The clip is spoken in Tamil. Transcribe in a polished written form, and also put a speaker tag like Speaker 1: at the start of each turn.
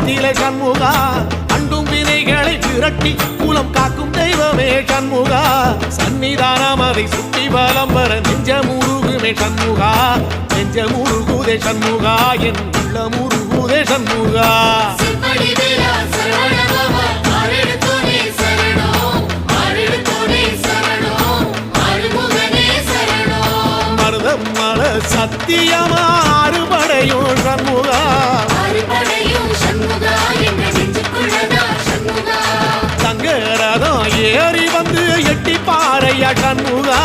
Speaker 1: நிலை சண்முகா அண்டும் வினைகளை விரட்டி குலம் காக்கும் தெய்வமே சண்முகா சன்னிதானம் அதை சுற்றி பலம் வர நெஞ்சமுருகுமே சண்முகா நெஞ்சமுருகுதே சண்முகா என் உள்ளமுருகுதே சண்முகா மருதமல சத்தியமா அறுபடையும் சண்முகா தங்கரதம் ஏறி வந்து எட்டி பாறையா சண்முகா